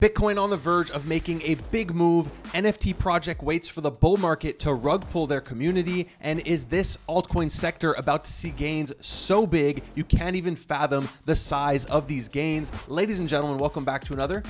Bitcoin on the verge of making a big move. NFT project waits for the bull market to rug pull their community. And is this altcoin sector about to see gains so big you can't even fathom the size of these gains? Ladies and gentlemen, welcome back to another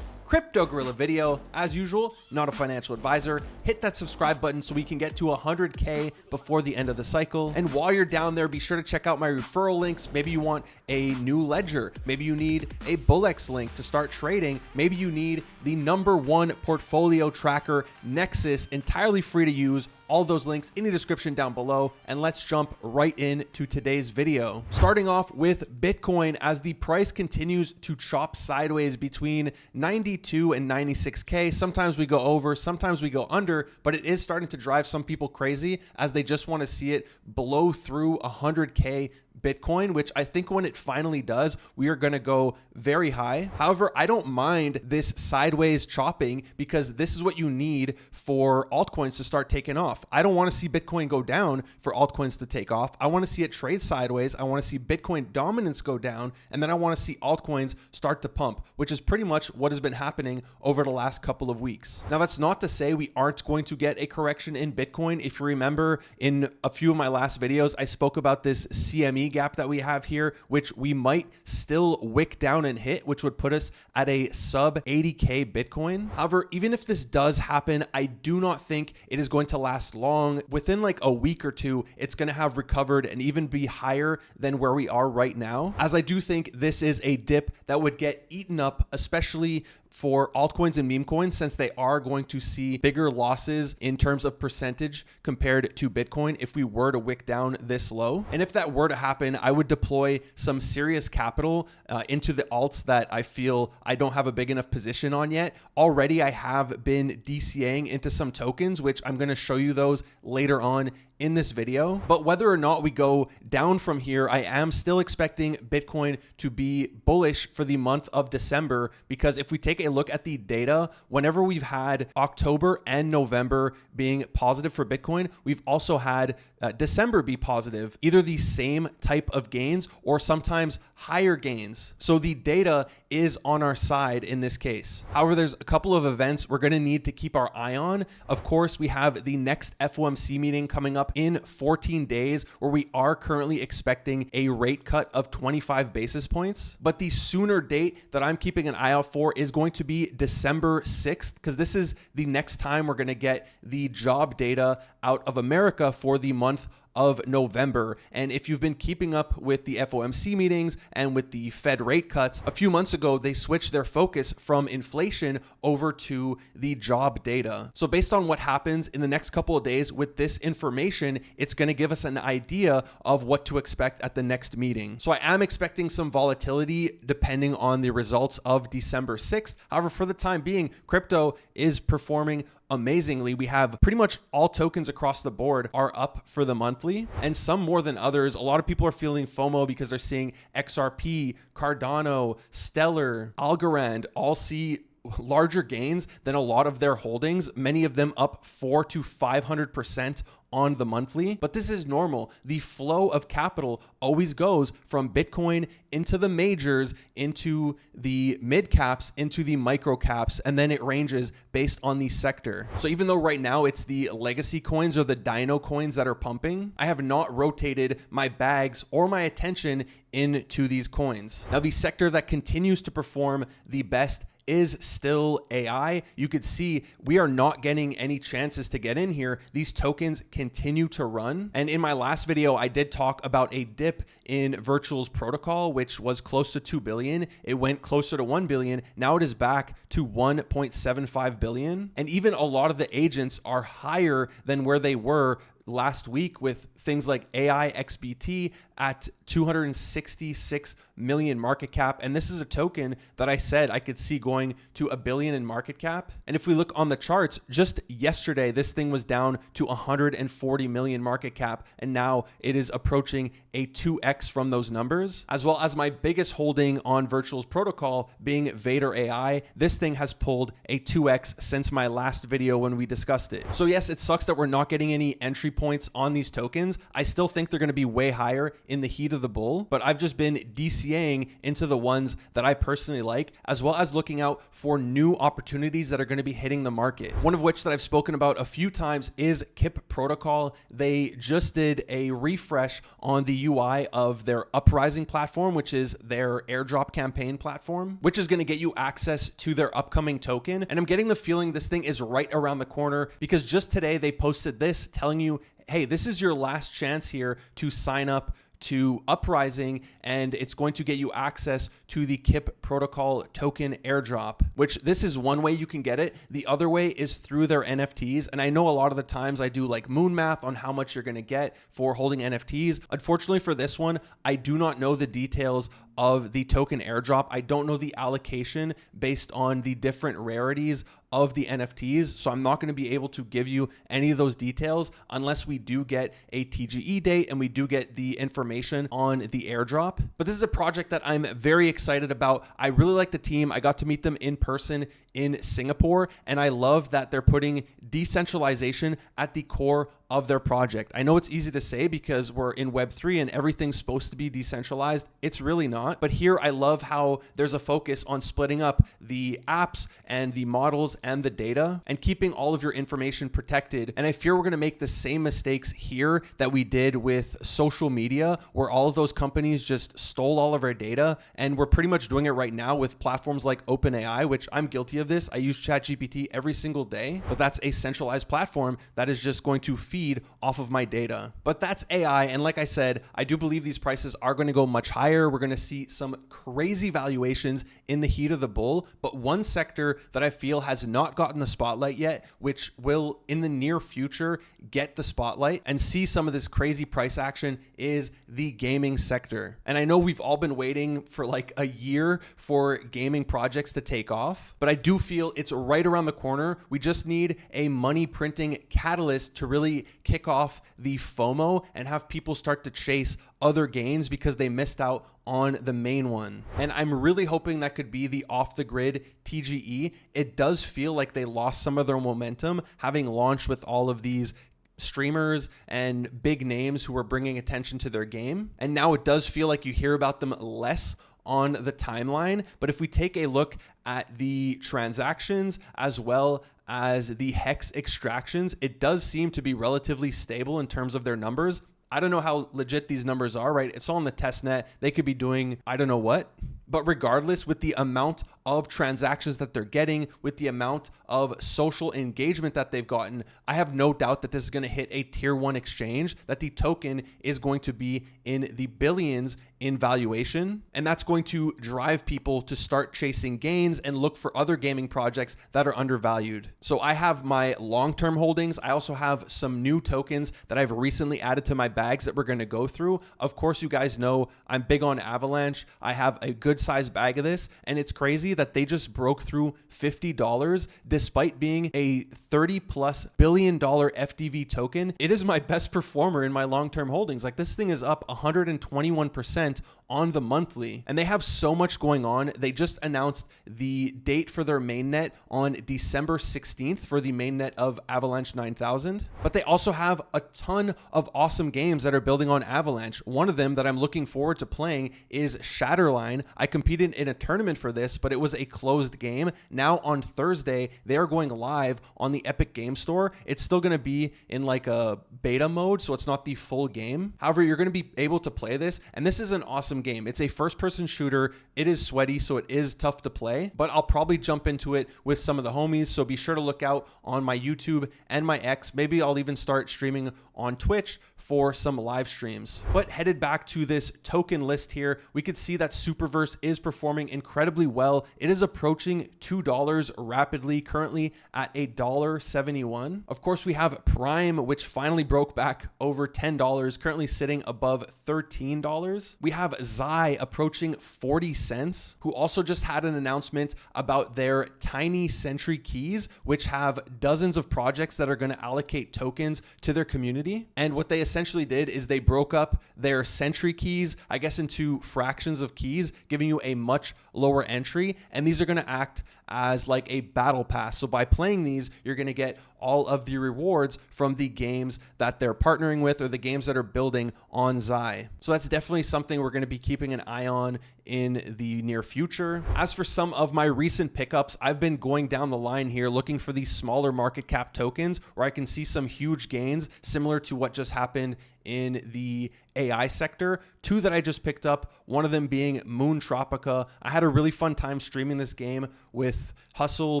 Crypto Gorilla video. As usual, not a financial advisor. Hit that subscribe button so we can get to 100K before the end of the cycle. And while you're down there, be sure to check out my referral links. Maybe you want a new ledger. Maybe you need a Bullex link to start trading. Maybe you need the #1 portfolio tracker, Nexus, entirely free to use. All those links in the description down below, and let's jump right into today's video. Starting off with Bitcoin, as the price continues to chop sideways between 92 and 96K. Sometimes we go over, sometimes we go under, but it is starting to drive some people crazy as they just want to see it blow through 100K Bitcoin, which I think when it finally does, we are going to go very high. However, I don't mind this sideways chopping because this is what you need for altcoins to start taking off. I don't want to see Bitcoin go down for altcoins to take off. I want to see it trade sideways. I want to see Bitcoin dominance go down, and then I want to see altcoins start to pump, which is pretty much what has been happening over the last couple of weeks. Now, that's not to say we aren't going to get a correction in Bitcoin. If you remember, in a few of my last videos, I spoke about this CME gap that we have here, which we might still wick down and hit, which would put us at a sub 80K Bitcoin. However, even if this does happen, I do not think it is going to last long. Within like a week or two, it's going to have recovered and even be higher than where we are right now, as I do think this is a dip that would get eaten up, especially for altcoins and memecoins, since they are going to see bigger losses in terms of percentage compared to Bitcoin if we were to wick down this low. And if that were to happen, I would deploy some serious capital into the alts that I feel I don't have a big enough position on yet. Already, I have been DCAing into some tokens, which I'm going to show you those later on in this video. But whether or not we go down from here, I am still expecting Bitcoin to be bullish for the month of December, because if we take a look at the data, whenever we've had October and November being positive for Bitcoin, we've also had December be positive, either the same type of gains or sometimes higher gains. So the data is on our side in this case. However, there's a couple of events we're going to need to keep our eye on. Of course, we have the next FOMC meeting coming up in 14 days, where we are currently expecting a rate cut of 25 basis points. But the sooner date that I'm keeping an eye out for is going to be December 6th, because this is the next time we're going to get the job data out of America for the month of November. And if you've been keeping up with the FOMC meetings and with the Fed rate cuts, a few months ago, they switched their focus from inflation over to the job data. So based on what happens in the next couple of days with this information, it's going to give us an idea of what to expect at the next meeting. So I am expecting some volatility depending on the results of December 6th. However, for the time being, crypto is performing amazingly. We have pretty much all tokens across the board are up for the monthly, and some more than others. A lot of people are feeling FOMO because they're seeing XRP, Cardano, Stellar, Algorand all see larger gains than a lot of their holdings, many of them up 400 to 500% on the monthly. But this is normal. The flow of capital always goes from Bitcoin into the majors, into the mid caps, into the micro caps, and then it ranges based on the sector. So even though right now it's the legacy coins or the dino coins that are pumping, I have not rotated my bags or my attention into these coins. Now, the sector that continues to perform the best is still AI. You could see we are not getting any chances to get in here. These tokens continue to run. And in my last video, I did talk about a dip in Virtual's protocol, which was close to 2 billion. It went closer to 1 billion. Now it is back to 1.75 billion. And even a lot of the agents are higher than where they were last week, with things like AI XBT at 266 million market cap. And this is a token that I said I could see going to 1 billion in market cap. And if we look on the charts, just yesterday, this thing was down to 140 million market cap. And now it is approaching a 2x from those numbers, as well as my biggest holding on Virtual's protocol being Vader AI. This thing has pulled a 2x since my last video when we discussed it. So yes, it sucks that we're not getting any entry points on these tokens, tokens. I still think they're going to be way higher in the heat of the bull, but I've just been DCAing into the ones that I personally like, as well as looking out for new opportunities that are going to be hitting the market. One of which that I've spoken about a few times is Kip Protocol. They just did a refresh on the UI of their Uprising platform, which is their airdrop campaign platform, which is going to get you access to their upcoming token. And I'm getting the feeling this thing is right around the corner, because just today they posted this telling you, hey, this is your last chance here to sign up to Uprising, and it's going to get you access to the Kip Protocol token airdrop, which this is one way you can get it. The other way is through their NFTs. And I know a lot of the times I do like moon math on how much you're going to get for holding NFTs. Unfortunately for this one, I do not know the details of the token airdrop. I don't know the allocation based on the different rarities of the NFTs. So I'm not going to be able to give you any of those details unless we do get a TGE date and we do get the information on the airdrop. But this is a project that I'm very excited about. I really like the team. I got to meet them in person in Singapore, and I love that they're putting decentralization at the core of their project. I know it's easy to say because we're in Web3 and everything's supposed to be decentralized. It's really not. But here I love how there's a focus on splitting up the apps and the models and the data and keeping all of your information protected. And I fear we're going to make the same mistakes here that we did with social media, where all of those companies just stole all of our data. And we're pretty much doing it right now with platforms like OpenAI, which I'm guilty of this. I use ChatGPT every single day, but that's a centralized platform that is just going to feed off of my data. But that's AI. And like I said, I do believe these prices are going to go much higher. We're going to see some crazy valuations in the heat of the bull. But one sector that I feel has not gotten the spotlight yet, which will in the near future get the spotlight and see some of this crazy price action, is the gaming sector. And I know we've all been waiting for like a year for gaming projects to take off, but I do feel it's right around the corner. We just need a money printing catalyst to really kick off the FOMO and have people start to chase other gains because they missed out on the main one. And I'm really hoping that could be the off the grid TGE. It does feel like they lost some of their momentum having launched with all of these streamers and big names who were bringing attention to their game. And now it does feel like you hear about them less on the timeline. But if we take a look at the transactions as well as the hex extractions, it does seem to be relatively stable in terms of their numbers. I don't know how legit these numbers are, right? It's all on the test net. They could be doing, I don't know what. But regardless, with the amount of transactions that they're getting, with the amount of social engagement that they've gotten, I have no doubt that this is going to hit a tier 1 exchange, that the token is going to be in the billions in valuation. And that's going to drive people to start chasing gains and look for other gaming projects that are undervalued. So I have my long-term holdings. I also have some new tokens that I've recently added to my bags that we're going to go through. Of course, you guys know I'm big on Avalanche. I have a good size bag of this, and it's crazy that they just broke through $50 despite being a $30+ billion FDV token. It is my best performer in my long-term holdings. Like, this thing is up 121% on the monthly, and they have so much going on. They just announced the date for their mainnet on December 16th for the mainnet of Avalanche 9000, but they also have a ton of awesome games that are building on Avalanche. One of them that I'm looking forward to playing is Shatterline. I competed in a tournament for this, but it was a closed game. Now on Thursday, they are going live on the Epic Game Store. It's still going to be in like a beta mode, so it's not the full game. However, you're going to be able to play this, and this is an awesome game. It's a first-person shooter. It is sweaty, so it is tough to play, but I'll probably jump into it with some of the homies, so be sure to look out on my YouTube and my X. Maybe I'll even start streaming on Twitch for some live streams. But headed back to this token list here, we could see that Superverse is performing incredibly well. It is approaching $2 rapidly, currently at $1.71. Of course, we have Prime, which finally broke back over $10, currently sitting above $13. We have Zai approaching 40 cents, who also just had an announcement about their tiny Sentry keys, which have dozens of projects that are going to allocate tokens to their community. And what they essentially did is they broke up their Sentry keys, I guess, into fractions of keys, giving you a much lower entry. And these are going to act as like a battle pass. So by playing these, you're going to get all of the rewards from the games that they're partnering with or the games that are building on Zai. So that's definitely something we're going to be keeping an eye on in the near future. As for some of my recent pickups, I've been going down the line here looking for these smaller market cap tokens where I can see some huge gains similar to what just happened in the AI sector. Two that I just picked up, one of them being Moon Tropica. I had a really fun time streaming this game with Hustle,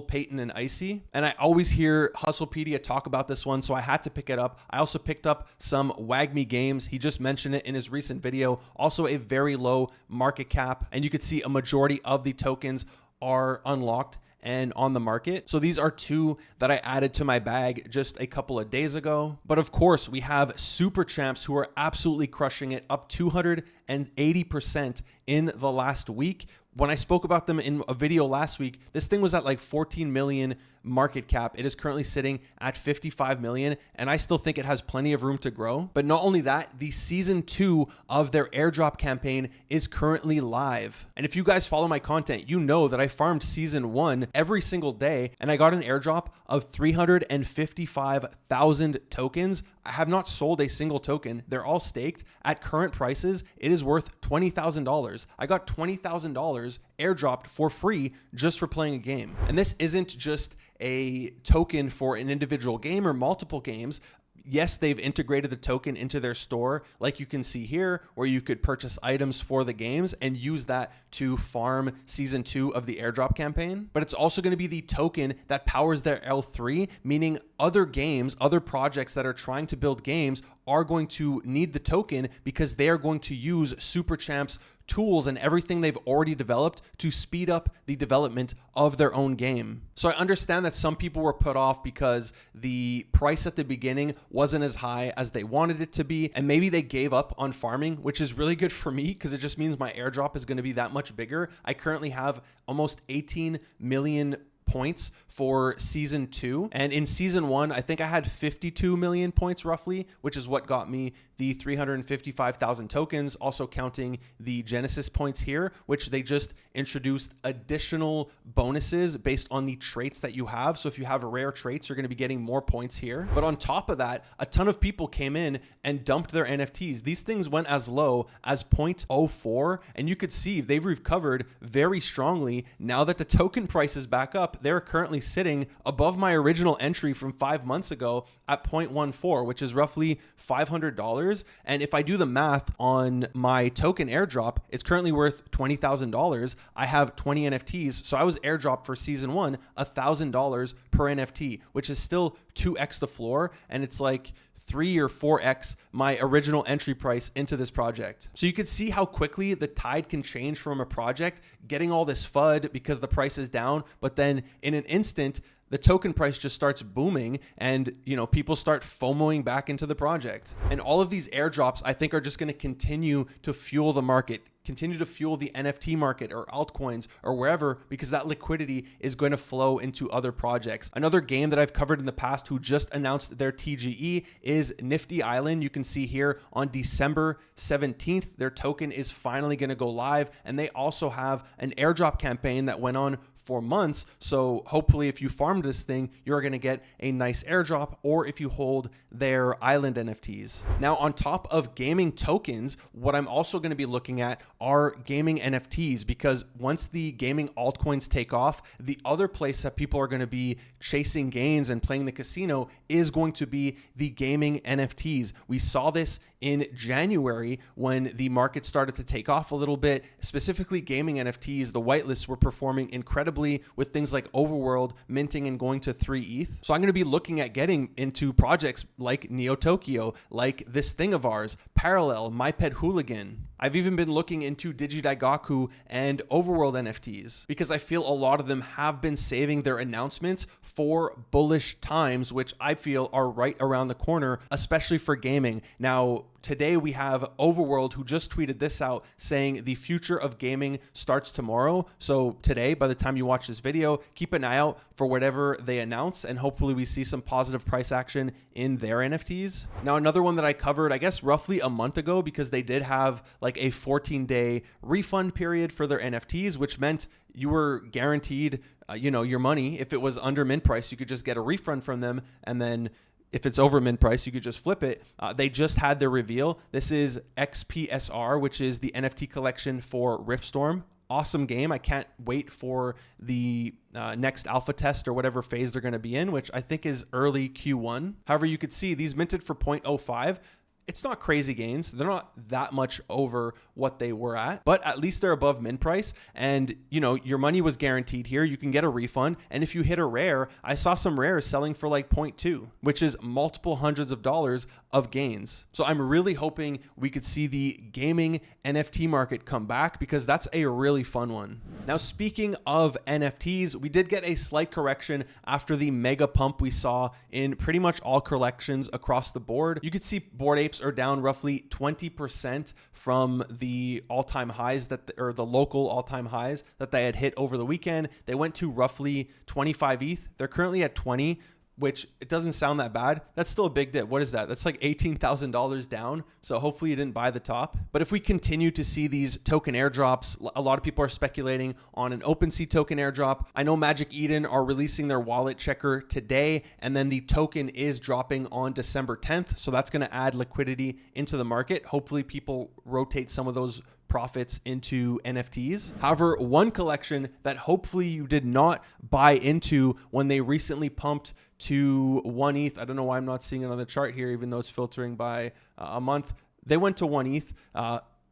Peyton, and Icy, and I always hear Hustlepedia talk about this one, so I had to pick it up. I also picked up some Wagme Games. He just mentioned it in his recent video. Also a very low market cap, and you could see a majority of the tokens are unlocked and on the market. So these are two that I added to my bag just a couple of days ago. But of course, we have super champs who are absolutely crushing it, up 280% in the last week. When I spoke about them in a video last week, this thing was at like 14 million market cap. It is currently sitting at 55 million, and I still think it has plenty of room to grow. But not only that, the season 2 of their airdrop campaign is currently live. And if you guys follow my content, you know that I farmed season 1 every single day, and I got an airdrop of 355,000 tokens. I have not sold a single token. They're all staked. At current prices, it is worth $20,000. I got $20,000 airdropped for free just for playing a game. And this isn't just a token for an individual game or multiple games. Yes, they've integrated the token into their store, like you can see here, where you could purchase items for the games and use that to farm season 2 of the airdrop campaign. But it's also going to be the token that powers their L3, meaning other games, other projects that are trying to build games are going to need the token because they are going to use Super Champs tools and everything they've already developed to speed up the development of their own game. So I understand that some people were put off because the price at the beginning wasn't as high as they wanted it to be, and maybe they gave up on farming, which is really good for me because it just means my airdrop is going to be that much bigger. I currently have almost 18 million points for season 2, and in season 1 I think I had 52 million points roughly, which is what got me the 355,000 tokens, also counting the Genesis points here, which they just introduced additional bonuses based on the traits that you have. So if you have rare traits, you're going to be getting more points here. But on top of that, a ton of people came in and dumped their NFTs. These things went as low as 0.04, and you could see they've recovered very strongly now that the token price is back up. They're currently sitting above my original entry from 5 months ago at 0.14, which is roughly $500. And if I do the math on my token airdrop, it's currently worth $20,000. I have 20 NFTs. So I was airdropped for season 1, $1,000 per NFT, which is still 2x the floor. And it's like 3 or 4x my original entry price into this project. So you can see how quickly the tide can change from a project getting all this FUD because the price is down, but then in an instant, the token price just starts booming and, you know, people start FOMOing back into the project. And all of these airdrops, I think, are just going to continue to fuel the market, continue to fuel the NFT market or altcoins or wherever, because that liquidity is going to flow into other projects. Another game that I've covered in the past who just announced their TGE is Nifty Island. You can see here on December 17th, their token is finally going to go live. And they also have an airdrop campaign that went on for months. So hopefully if you farmed this thing, you're going to get a nice airdrop, or if you hold their island NFTs. Now, on top of gaming tokens, what I'm also going to be looking at are gaming NFTs, because once the gaming altcoins take off, the other place that people are going to be chasing gains and playing the casino is going to be the gaming NFTs. We saw this in January when the market started to take off a little bit, specifically gaming NFTs. The whitelists were performing incredibly with things like Overworld minting and going to 3 ETH. So I'm going to be looking at getting into projects like Neo Tokyo, like this thing of ours, Parallel, My Pet Hooligan. I've even been looking into Digidaigaku and Overworld NFTs because I feel a lot of them have been saving their announcements for bullish times, which I feel are right around the corner, especially for gaming. Now, today we have Overworld, who just tweeted this out saying the future of gaming starts tomorrow. So today, by the time you watch this video, keep an eye out for whatever they announce, and hopefully we see some positive price action in their NFTs. Now, another one that I covered, I guess roughly a month ago, because they did have like like a 14-day refund period for their NFTs, which meant you were guaranteed, your money. If it was under mint price, you could just get a refund from them. And then if it's over mint price, you could just flip it. They just had their reveal. This is XPSR, which is the NFT collection for Riftstorm. Awesome game. I can't wait for the next alpha test or whatever phase they're going to be in, which I think is early Q1. However, you could see these minted for 0.05. It's not crazy gains. They're not that much over what they were at, but at least they're above min price. And, your money was guaranteed here. You can get a refund. And if you hit a rare, I saw some rares selling for like 0.2, which is multiple hundreds of dollars of gains. So I'm really hoping we could see the gaming NFT market come back, because that's a really fun one. Now, speaking of NFTs, we did get a slight correction after the mega pump we saw in pretty much all collections across the board. You could see Bored Apes are down roughly 20% from the all-time highs or the local all-time highs that they had hit over the weekend. They went to roughly 25 ETH. They're currently at 20, which it doesn't sound that bad. That's still a big dip. What is that? That's like $18,000 down. So hopefully you didn't buy the top. But if we continue to see these token airdrops, a lot of people are speculating on an OpenSea token airdrop. I know Magic Eden are releasing their wallet checker today, and then the token is dropping on December 10th. So that's going to add liquidity into the market. Hopefully people rotate some of those profits into NFTs. However, one collection that hopefully you did not buy into when they recently pumped to 1 ETH. I don't know why I'm not seeing it on the chart here, even though it's filtering by a month. They went to 1 ETH.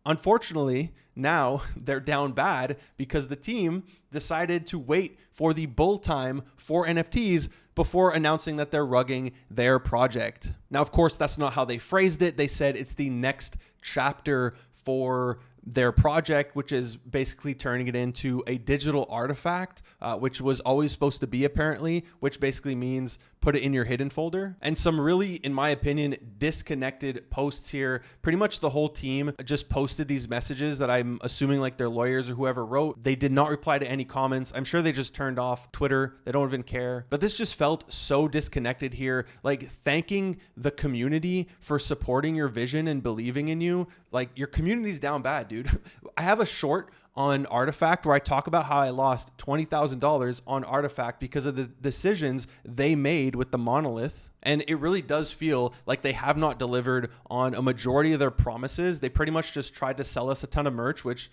Unfortunately, now they're down bad because the team decided to wait for the bull time for NFTs before announcing that they're rugging their project. Now, of course, that's not how they phrased it. They said it's the next chapter for their project, which is basically turning it into a digital artifact, which was always supposed to be, apparently, which basically means put it in your hidden folder. And some really, in my opinion, disconnected posts here. Pretty much the whole team just posted these messages that I'm assuming like their lawyers or whoever wrote. They did not reply to any comments. I'm sure they just turned off Twitter. They don't even care. But this just felt so disconnected here. Like, thanking the community for supporting your vision and believing in you. Like, your community's down bad, dude. I have a short on Artifact where I talk about how I lost $20,000 on Artifact because of the decisions they made with the monolith. And it really does feel like they have not delivered on a majority of their promises. They pretty much just tried to sell us a ton of merch, which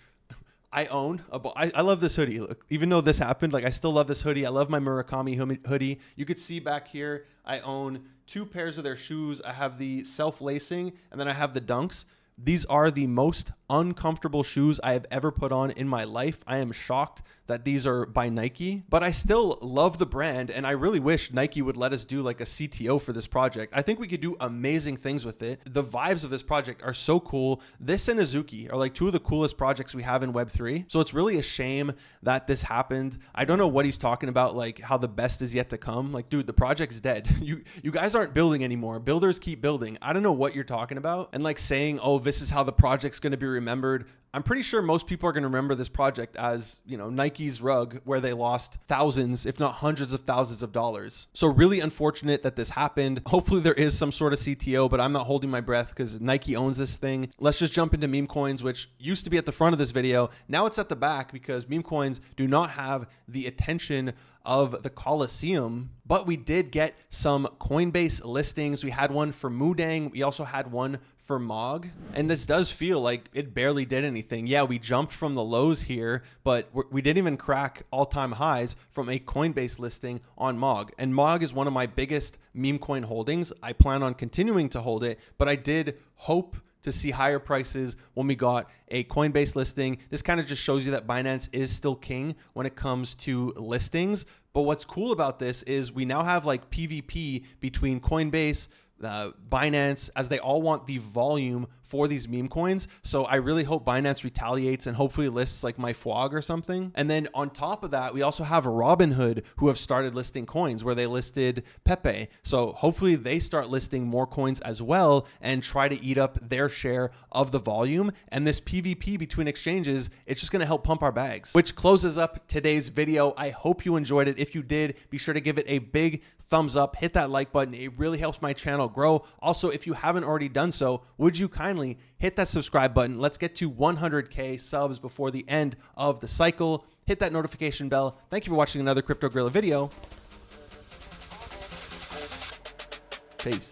I own. I love this hoodie. Look, even though this happened, like, I still love this hoodie. I love my Murakami hoodie. You could see back here, I own 2 pairs of their shoes. I have the self-lacing, and then I have the Dunks. These are the most uncomfortable shoes I have ever put on in my life. I am shocked that these are by Nike, but I still love the brand, and I really wish Nike would let us do like a CTO for this project. I think we could do amazing things with it. The vibes of this project are so cool. This and Azuki are like 2 of the coolest projects we have in Web3. So it's really a shame that this happened. I don't know what he's talking about, like how the best is yet to come. Like, dude, the project's dead. You guys aren't building anymore. Builders keep building. I don't know what you're talking about. And like saying, oh, this is how the project's going to be remembered. I'm pretty sure most people are going to remember this project as, Nike's rug, where they lost thousands, if not hundreds of thousands of dollars. So really unfortunate that this happened. Hopefully there is some sort of CTO, but I'm not holding my breath because Nike owns this thing. Let's just jump into Memecoins, which used to be at the front of this video. Now it's at the back because Memecoins do not have the attention of the Coliseum, but we did get some Coinbase listings. We had one for Mudang. We also had one for Mog. And this does feel like it barely did anything. Yeah, we jumped from the lows here, but we didn't even crack all-time highs from a Coinbase listing on Mog. And Mog is one of my biggest meme coin holdings. I plan on continuing to hold it, but I did hope to see higher prices when we got a Coinbase listing. This kind of just shows you that Binance is still king when it comes to listings. But what's cool about this is we now have like PvP between Coinbase, Binance, as they all want the volume for these meme coins. So I really hope Binance retaliates and hopefully lists like my FWOG or something. And then on top of that, we also have Robinhood, who have started listing coins, where they listed Pepe. So hopefully they start listing more coins as well and try to eat up their share of the volume. And this PvP between exchanges, it's just going to help pump our bags. Which closes up today's video. I hope you enjoyed it. If you did, be sure to give it a big thumbs up, hit that like button. It really helps my channel grow. Also, if you haven't already done so, would you kindly finally, hit that subscribe button. Let's get to 100K subs before the end of the cycle. Hit that notification bell. Thank you for watching another Crypto Gorilla video. Peace.